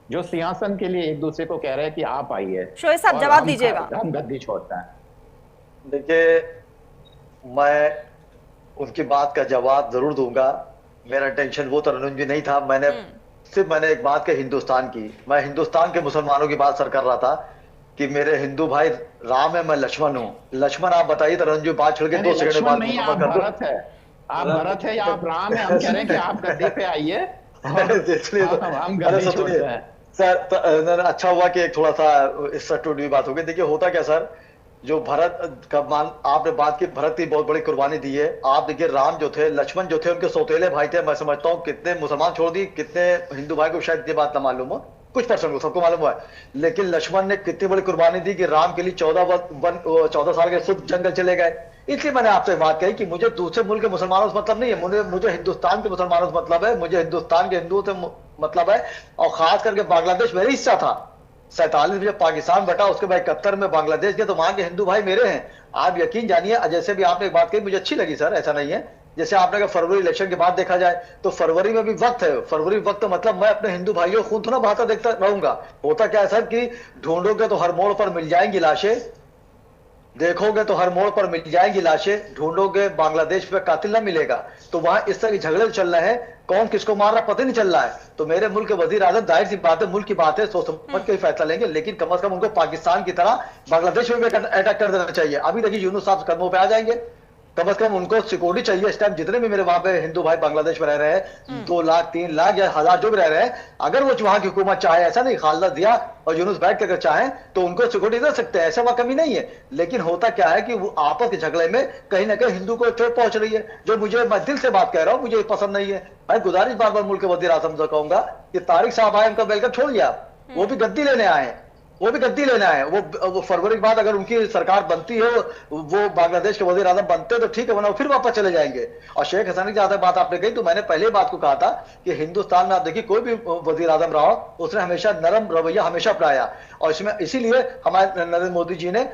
जो सिंहासन के लिए एक दूसरे को कह रहे हैं कि आप आइए शोएब साहब और जवाब दीजिएगा। हम गद्दी छोड़ते हैं। देखिए, मैं उनकी बात का जवाब जरूर दूंगा। मेरा टेंशन वो तरन्नुम जी नहीं था। मैंने एक बात कही हिंदुस्तान की। मैं हिंदुस्तान के मुसलमानों की बात सर कर रहा था कि मेरे हिंदू भाई राम है, मैं लक्ष्मण हूँ। लक्ष्मण आप बताइए तरन्नुम जी, बात छोड़ के नहीं दो नहीं, सेकंड में लक्ष्मण बात नहीं, मुकम्मल आप कर दो। भरत है। आप भरत है या आप राम है, हम कह रहे हैं कि आप गद्दी पे आइए और इसलिए तो हम अरे गद्दी सर सुनिए छोड़ते हैं। सर, अच्छा हुआ कि एक थोड़ा सा इस सर टूट भी बात हो गई। देखिए होता क्या सर, जो भरत का मान आपने बात की, भरत की बहुत बड़ी कुर्बानी दी है। आप देखिए राम जो थे, लक्ष्मण जो थे, उनके सौतेले भाई थे। मैं समझता हूँ कितने मुसलमान छोड़ दी, कितने हिंदू भाई को शायद ये बात ना मालूम हो, कुछ परसेंट को सबको मालूम हुआ है। लेकिन लक्ष्मण ने कितनी बड़ी कुर्बानी दी कि राम के लिए 14 साल के शुद्ध जंगल चले गए। इसलिए मैंने आपसे बात कही कि मुझे दूसरे मुल्क के मुसलमानों से मतलब नहीं है, मुझे हिंदुस्तान के मुसलमानों से मतलब है, मुझे हिंदुस्तान के हिंदुओं से मतलब है। और खास करके बांग्लादेश मेरा हिस्सा था। 47 में जब पाकिस्तान बटा, उसके बाद 71 में बांग्लादेश गए, तो वहां के हिंदू भाई मेरे हैं। आप यकीन जानिए, जैसे भी आपने एक बात कही मुझे अच्छी लगी सर, ऐसा नहीं है। जैसे आपने कहा फरवरी इलेक्शन के बाद देखा जाए, तो फरवरी में भी वक्त है। फरवरी वक्त तो मतलब मैं अपने हिंदू भाइयों को खून थोड़ा बहाता देखता रहूंगा। होता क्या है सर कि ढूंढोगे तो हर मोड़ पर मिल जाएंगी लाशें, देखोगे तो हर मोड़ पर मिल जाएंगी लाशें, ढूंढोगे बांग्लादेश में कातिल ना मिलेगा। तो वहां इस तरह के झगड़े चल रहे हैं, कौन किसको मार रहा पता नहीं चल रहा है। तो मेरे मुल्क के वजीर आजम, जाहिर सी बात है मुल्क की बात है, सोच समझ के ही फैसला लेंगे, लेकिन कम से कम उनको पाकिस्तान की तरह बांग्लादेश में भी अटैक कर देना चाहिए। अभी देखिए यूनुस साहब कदमों पे आ जाएंगे। कम से कम उनको सिक्योरिटी चाहिए इस टाइम, जितने भी मेरे वहां पे हिंदू भाई बांग्लादेश में रह रहे हैं, 2 लाख 3 लाख या 1000 जो भी रह रहे हैं, अगर वो वहां की हुकूमत चाहे, ऐसा नहीं खालदा जिया और यूनुस बैठ कर चाहे तो उनको सिक्योरिटी दे सकते हैं, ऐसा वहां कमी नहीं है। लेकिन होता क्या है कि वो आपस के झगड़े में कहीं ना कहीं हिंदू को चोट पहुंच रही है, जो मुझे, मैं दिल से बात कह रहा हूं, मुझे पसंद नहीं है। मैं गुजारिश बार बार मुल्क के वजीर आजम से कहूंगा कि तारिक साहब आए, उनका वेलकम छोड़िए आप, वो भी गद्दी लेने आए हैं, वो भी गद्दी लेना है। वो फरवरी के बाद अगर उनकी सरकार बनती है, वो बांग्लादेश के वजीर आजम बनते तो ठीक है, वरना फिर वापस चले जाएंगे। और शेख हसीना की जहां बात आपने कही, तो मैंने पहले बात को कहा था कि हिंदुस्तान में आप देखिए कोई भी वजीर आजम रहा हो, उसने हमेशा नरम रवैया हमेशा अपनाया। और इसमें इसीलिए हमारे नरेंद्र मोदी जी ने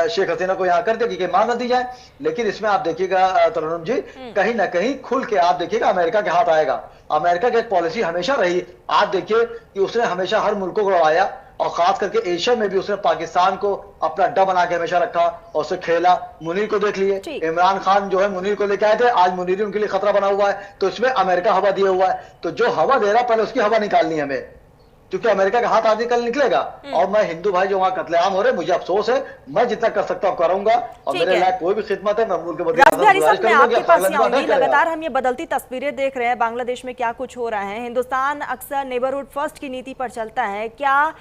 शेख हसीना को यहाँ कर दिया कि मान न दी जाए। लेकिन इसमें आप देखिएगा तरन्नुम जी, कहीं ना कहीं खुल के आप देखिएगा अमेरिका के हाथ आएगा। अमेरिका की एक पॉलिसी हमेशा रही, आप देखिए कि उसने हमेशा हर मुल्कों को लड़ाया, और खास करके एशिया में भी उसने पाकिस्तान को अपना अड्डा बना के हमेशा रखा और उसे खेला। मुनीर को देख लिए, इमरान खान जो है मुनीर को लेके आए थे, आज मुनीर उनके लिए खतरा बना हुआ है। तो इसमें अमेरिका हवा दिया हुआ है, तो जो हवा दे रहा पहले उसकी हवा निकालनी है हमें, क्योंकि अमेरिका का हाथ आज कल निकलेगा। और मैं हिंदू भाई जो वहां कत्लेआम हो रहे, मुझे अफसोस है, मैं जितना कर सकता हूं करूंगा, और मेरे लायक कोई भी खिदमत है, मैं मुल्क के रासबिहारी साहब मैं आपके पास ही आऊंगी। करूंगा। लगातार हम ये बदलती तस्वीरें देख रहे हैं, बांग्लादेश में क्या कुछ हो रहा है। हिंदुस्तान अक्सर नेबरहुड फर्स्ट की नीति पर चलता है, क्या